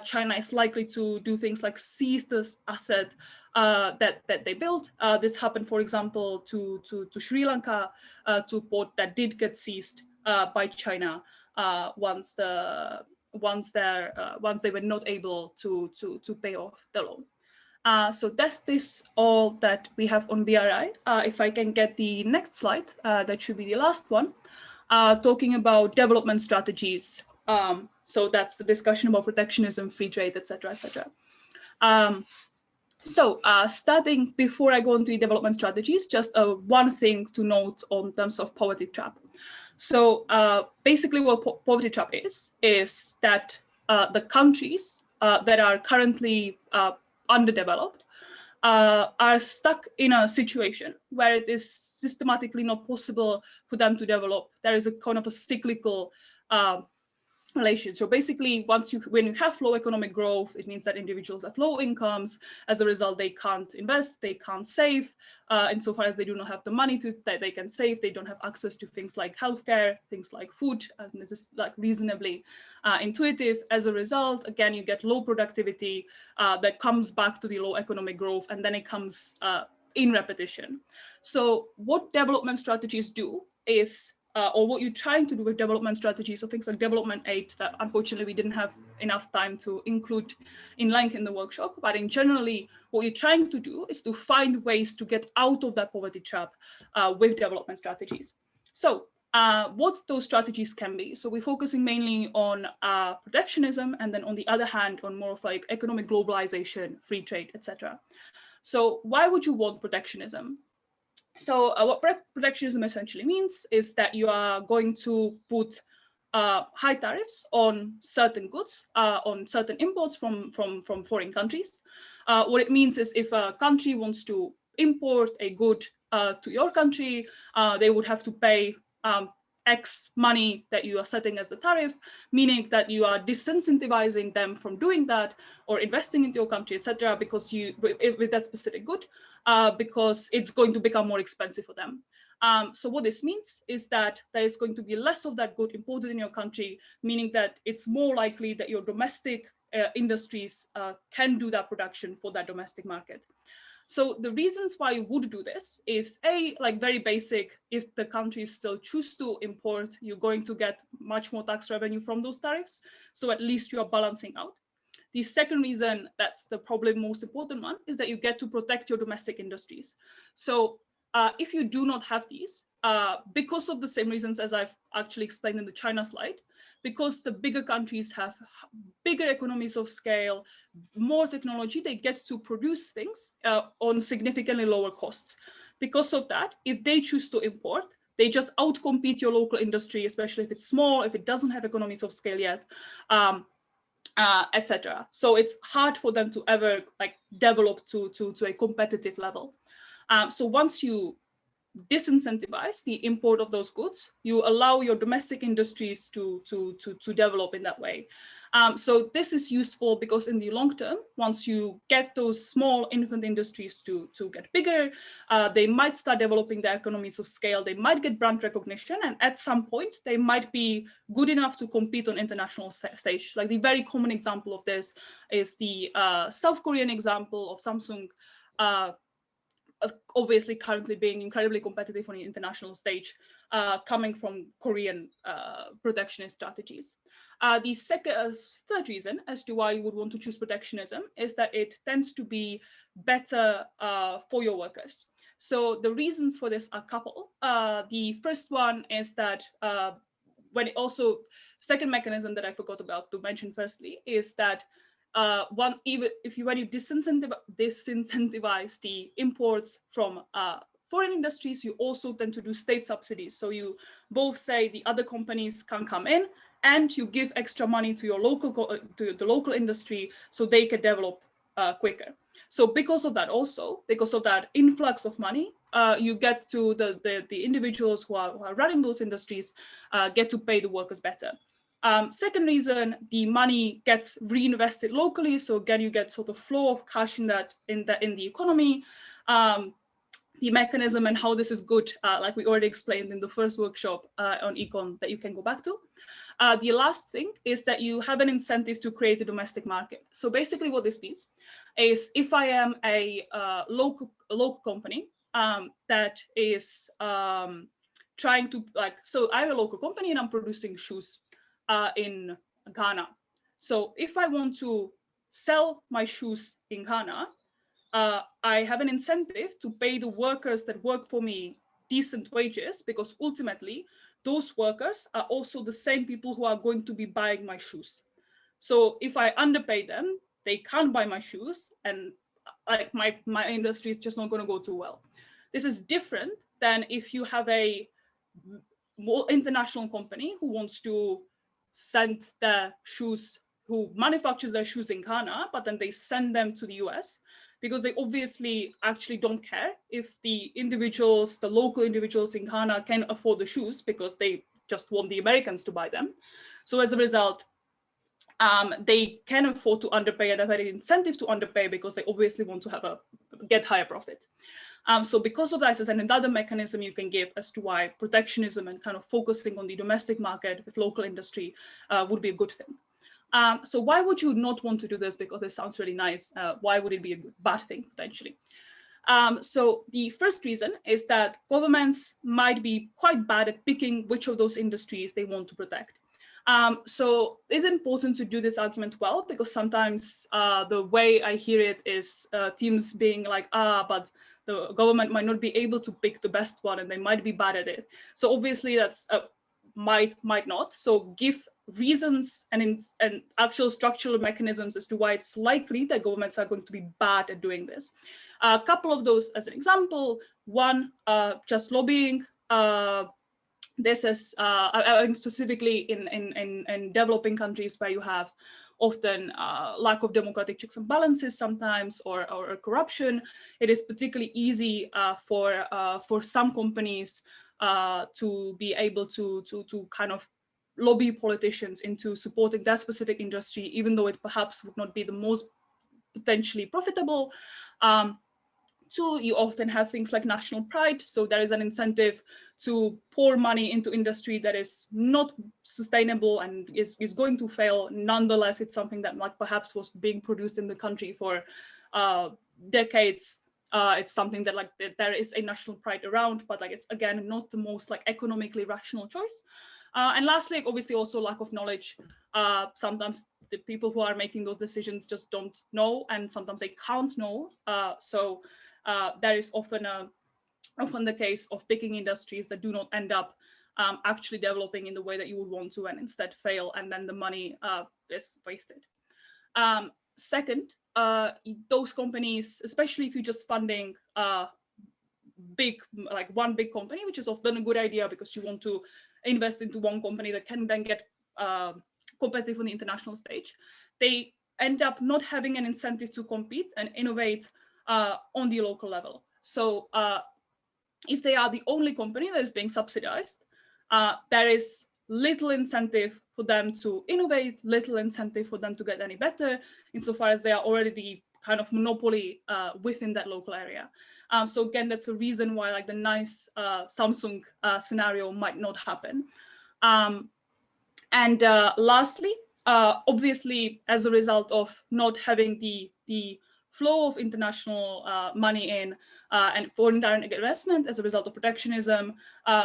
China is likely to do things like seize this asset that they built. This happened, for example, to Sri Lanka, to a port that did get seized by China once they were not able to pay off the loan. So that is all that we have on BRI. If I can get the next slide, that should be the last one, talking about development strategies. So that's the discussion about protectionism, free trade, etc., etc. Starting before I go into the development strategies, just one thing to note on terms of poverty trap. So basically what poverty trap is that the countries that are currently underdeveloped are stuck in a situation where it is systematically not possible for them to develop. There is a kind of a cyclical relation. So basically, when you have low economic growth, it means that individuals have low incomes. As a result, they can't invest, they can't save. Insofar as they do not have the money that they can save, they don't have access to things like healthcare, things like food, and this is like reasonably intuitive. As a result, again, you get low productivity that comes back to the low economic growth, and then it comes in repetition. So what development strategies do is or what you're trying to do with development strategies, so things like development aid that unfortunately we didn't have enough time to include in length in the workshop, but in generally what you're trying to do is to find ways to get out of that poverty trap with development strategies. So what those strategies can be. So we're focusing mainly on protectionism, and then on the other hand, on more of like economic globalization, free trade, etc. So why would you want protectionism? So what protectionism essentially means is that you are going to put high tariffs on certain goods, on certain imports from foreign countries. What it means is if a country wants to import a good to your country, they would have to pay X money that you are setting as the tariff, meaning that you are disincentivizing them from doing that or investing into your country, etc., because with that specific good, because it's going to become more expensive for them. So what this means is that there is going to be less of that good imported in your country, meaning that it's more likely that your domestic industries can do that production for that domestic market. So the reasons why you would do this is like very basic. If the countries still choose to import, you're going to get much more tax revenue from those tariffs. So at least you are balancing out. The second reason, that's the probably most important one, is that you get to protect your domestic industries. So if you do not have these, because of the same reasons as I've actually explained in the China slide, because the bigger countries have bigger economies of scale, more technology, they get to produce things on significantly lower costs. Because of that, if they choose to import, they just outcompete your local industry, especially if it's small, if it doesn't have economies of scale yet, etc. So it's hard for them to ever like develop to a competitive level. So once you disincentivize the import of those goods, you allow your domestic industries to develop in that way. So this is useful because in the long term, once you get those small infant industries to get bigger, they might start developing their economies of scale, they might get brand recognition, and at some point, they might be good enough to compete on international stage. Like the very common example of this is the South Korean example of Samsung, obviously currently being incredibly competitive on the international stage, coming from Korean protectionist strategies. The third reason as to why you would want to choose protectionism is that it tends to be better for your workers. So the reasons for this are a couple. The first one is that second mechanism that I forgot about to mention firstly is that when you disincentivize the imports from foreign industries, you also tend to do state subsidies. So you both say the other companies can come in, and you give extra money to your to the local industry so they can develop quicker. So because of that influx of money, you get to the individuals who are running those industries get to pay the workers better. Second reason, the money gets reinvested locally. So again, you get sort of flow of cash in the economy. The mechanism and how this is good, like we already explained in the first workshop on econ that you can go back to. The last thing is that you have an incentive to create a domestic market. So basically what this means is if I am a local company that is trying to so I'm a local company and I'm producing shoes in Ghana. So if I want to sell my shoes in Ghana, I have an incentive to pay the workers that work for me decent wages, because ultimately those workers are also the same people who are going to be buying my shoes. So if I underpay them, they can't buy my shoes, and like my industry is just not going to go too well. This is different than if you have a more international company who wants to send their shoes, who manufactures their shoes in Ghana, but then they send them to the US, because they obviously actually don't care if the local individuals in Ghana can afford the shoes, because they just want the Americans to buy them. So as a result, they can afford to underpay, and have an incentive to underpay, because they obviously want to get higher profit. So because of that, there's another mechanism you can give as to why protectionism and kind of focusing on the domestic market with local industry would be a good thing. So why would you not want to do this? Because it sounds really nice. Why would it be a bad thing, potentially? So the first reason is that governments might be quite bad at picking which of those industries they want to protect. So it's important to do this argument well, because sometimes the way I hear it is teams being like, but the government might not be able to pick the best one and they might be bad at it. So obviously that's might not. So give reasons and actual structural mechanisms as to why it's likely that governments are going to be bad at doing this. A couple of those as an example. One, just lobbying. This is I think specifically in developing countries where you have often lack of democratic checks and balances sometimes, or corruption. It is particularly easy for some companies to be able to kind of lobby politicians into supporting that specific industry, even though it perhaps would not be the most potentially profitable. Two, you often have things like national pride. So there is an incentive to pour money into industry that is not sustainable and is going to fail. Nonetheless, it's something that like perhaps was being produced in the country for decades. It's something that like there is a national pride around, but like it's again not the most like economically rational choice. And lastly, obviously also lack of knowledge. Sometimes the people who are making those decisions just don't know, and sometimes they can't know. So there is often the case of picking industries that do not end up actually developing in the way that you would want to, and instead fail, and then the money is wasted. Second, those companies, especially if you're just funding one big company, which is often a good idea because you want to invest into one company that can then get competitive on the international stage, they end up not having an incentive to compete and innovate on the local level. So if they are the only company that is being subsidized, there is little incentive for them to innovate, little incentive for them to get any better, insofar as they are already the kind of monopoly within that local area. So again, that's a reason why like the nice Samsung scenario might not happen. And lastly, obviously, as a result of not having the flow of international money in and foreign direct investment as a result of protectionism,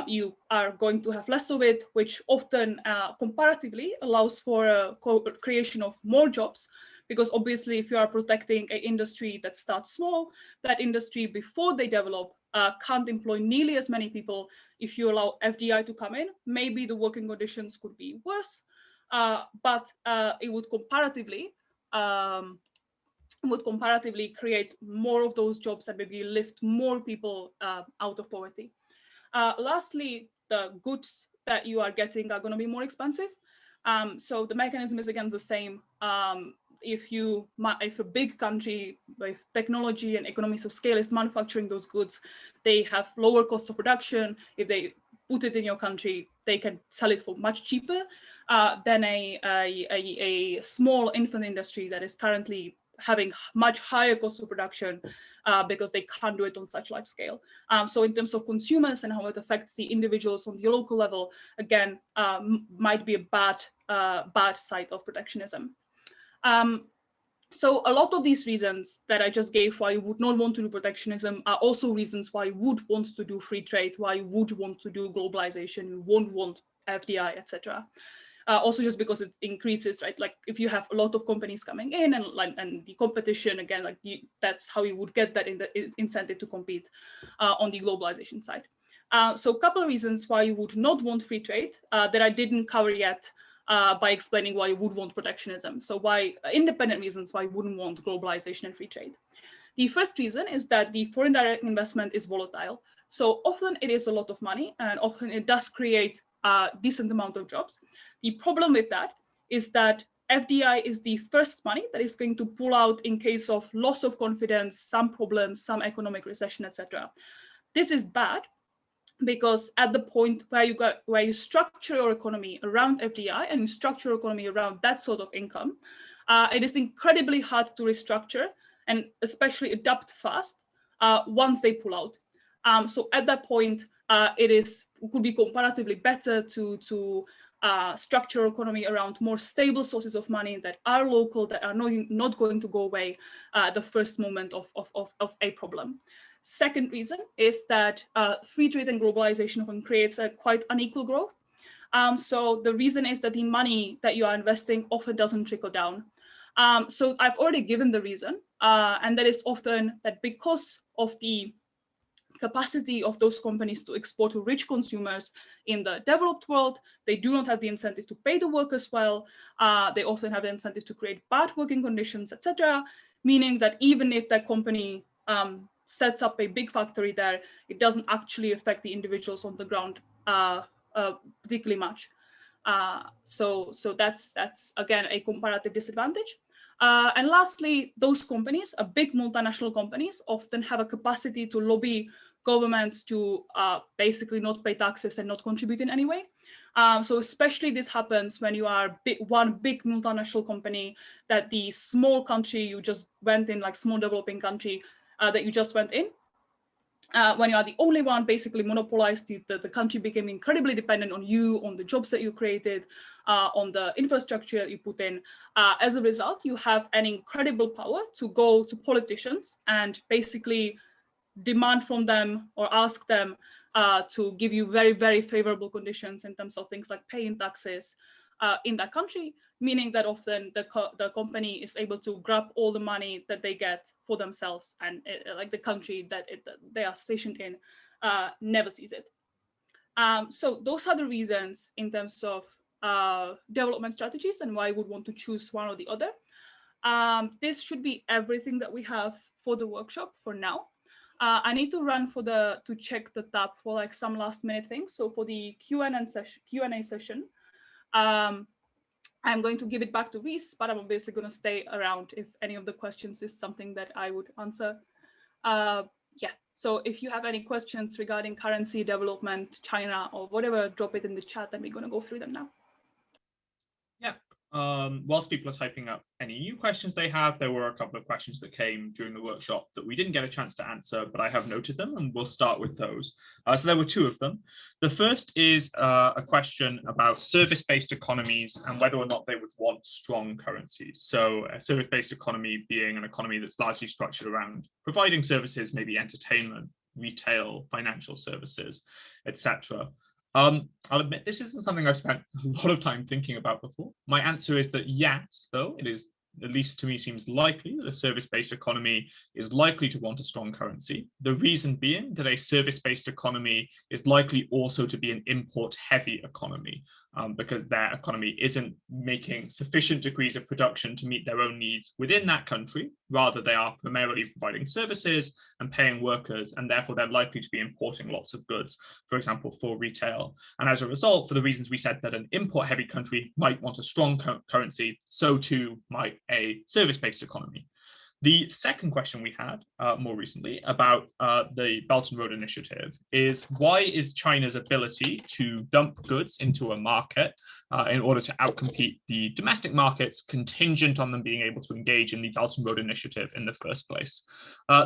you are going to have less of it, which often comparatively allows for creation of more jobs. Because obviously, if you are protecting an industry that starts small, that industry before they develop can't employ nearly as many people. If you allow FDI to come in, maybe the working conditions could be worse, but it would comparatively create more of those jobs and maybe lift more people out of poverty. Lastly, the goods that you are getting are going to be more expensive. So the mechanism is again the same. If a big country with technology and economies of scale is manufacturing those goods, they have lower costs of production. If they put it in your country, they can sell it for much cheaper. than a small infant industry that is currently having much higher cost of production because they can't do it on such large scale. So in terms of consumers and how it affects the individuals on the local level, again, might be a bad side of protectionism. So a lot of these reasons that I just gave why you would not want to do protectionism are also reasons why you would want to do free trade, why you would want to do globalization, you won't want FDI, etc. Also just because it increases, right? Like if you have a lot of companies coming in and the competition, again, like that's how you would get that incentive to compete on the globalization side. So a couple of reasons why you would not want free trade that I didn't cover yet by explaining why you would want protectionism. So why independent reasons why you wouldn't want globalization and free trade. The first reason is that the foreign direct investment is volatile. So often it is a lot of money and often it does create a decent amount of jobs. The problem with that is that FDI is the first money that is going to pull out in case of loss of confidence, some problems, some economic recession, etc. This is bad because at the point where you structure your economy around FDI and you structure your economy around that sort of income, it is incredibly hard to restructure and especially adapt fast once they pull out. So at that point, it could be comparatively better to structure your economy around more stable sources of money that are local, that are not going to go away the first moment of a problem. Second reason is that free trade and globalization often creates a quite unequal growth. So the reason is that the money that you are investing often doesn't trickle down. So I've already given the reason, and that is often that because of the capacity of those companies to export to rich consumers in the developed world, they do not have the incentive to pay the workers well. They often have the incentive to create bad working conditions, etc., meaning that even if that company sets up a big factory there, it doesn't actually affect the individuals on the ground particularly much. So that's again a comparative disadvantage. And lastly, those companies, big multinational companies, often have a capacity to lobby governments to basically not pay taxes and not contribute in any way. So especially this happens when you are one big multinational company that the small country you just went in, like small developing country that you just went in, when you are the only one basically monopolized, the country became incredibly dependent on you, on the jobs that you created, on the infrastructure that you put in. As a result, you have an incredible power to go to politicians and basically demand from them or ask them to give you very, very favorable conditions in terms of things like paying taxes in that country, meaning that often the company is able to grab all the money that they get for themselves, and like the country that they are stationed in never sees it. So those are the reasons in terms of development strategies and why I would want to choose one or the other. This should be everything that we have for the workshop for now. I need to run to check the tab for like some last minute things. So for the Q&A session, I'm going to give it back to Rhys, but I'm obviously going to stay around if any of the questions is something that I would answer. Yeah, so if you have any questions regarding currency development, China, or whatever, drop it in the chat and we're going to go through them now. Yeah. Whilst people are typing up any new questions they have, there were a couple of questions that came during the workshop that we didn't get a chance to answer, but I have noted them and we'll start with those. So there were two of them. The first is a question about service-based economies and whether or not they would want strong currencies. So a service-based economy being an economy that's largely structured around providing services, maybe entertainment, retail, financial services, etc. I'll admit this isn't something I've spent a lot of time thinking about before. My answer is that yes, though, it is, at least to me, seems likely that a service-based economy is likely to want a strong currency. The reason being that a service-based economy is likely also to be an import-heavy economy because their economy isn't making sufficient degrees of production to meet their own needs within that country. Rather, they are primarily providing services and paying workers, and therefore they're likely to be importing lots of goods, for example, for retail. And as a result, for the reasons we said that an import-heavy country might want a strong currency, so too might a service-based economy. The second question we had more recently about the Belt and Road Initiative is, why is China's ability to dump goods into a market in order to outcompete the domestic markets contingent on them being able to engage in the Belt and Road Initiative in the first place?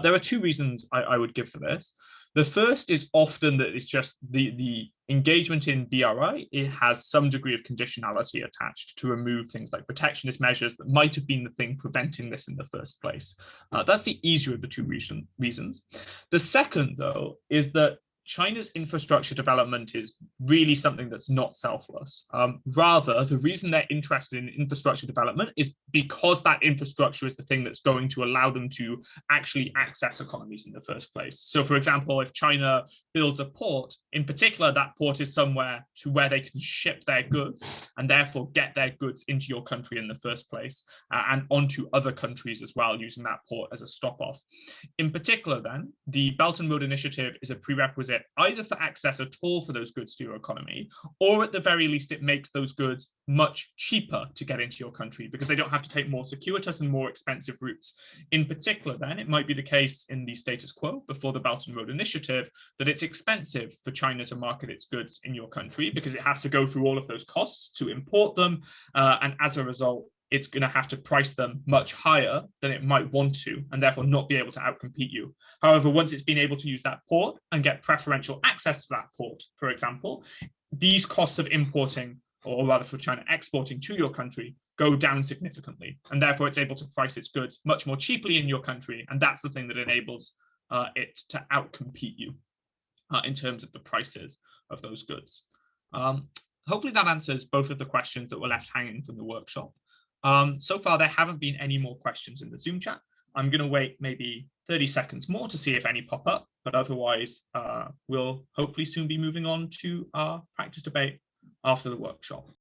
There are two reasons I would give for this. The first is often that it's just the engagement in BRI, it has some degree of conditionality attached to remove things like protectionist measures that might have been the thing preventing this in the first place. That's the easier of the two reasons. The second, though, is that China's infrastructure development is really something that's not selfless. Rather, the reason they're interested in infrastructure development is because that infrastructure is the thing that's going to allow them to actually access economies in the first place. So, for example, if China builds a port, in particular, that port is somewhere to where they can ship their goods and therefore get their goods into your country in the first place and onto other countries as well, using that port as a stop-off. In particular, then, the Belt and Road Initiative is a prerequisite either for access at all for those goods to your economy, or at the very least, it makes those goods much cheaper to get into your country because they don't have to take more circuitous and more expensive routes. In particular, then, it might be the case in the status quo before the Belt and Road Initiative that it's expensive for China to market its goods in your country because it has to go through all of those costs to import them. And as a result, it's going to have to price them much higher than it might want to, and therefore not be able to outcompete you. However, once it's been able to use that port and get preferential access to that port, for example, these costs of importing, or rather for China exporting to your country, go down significantly. And therefore it's able to price its goods much more cheaply in your country. And that's the thing that enables it to outcompete you in terms of the prices of those goods. Hopefully that answers both of the questions that were left hanging from the workshop. So far, there haven't been any more questions in the Zoom chat. I'm going to wait maybe 30 seconds more to see if any pop up, but otherwise, we'll hopefully soon be moving on to our practice debate after the workshop.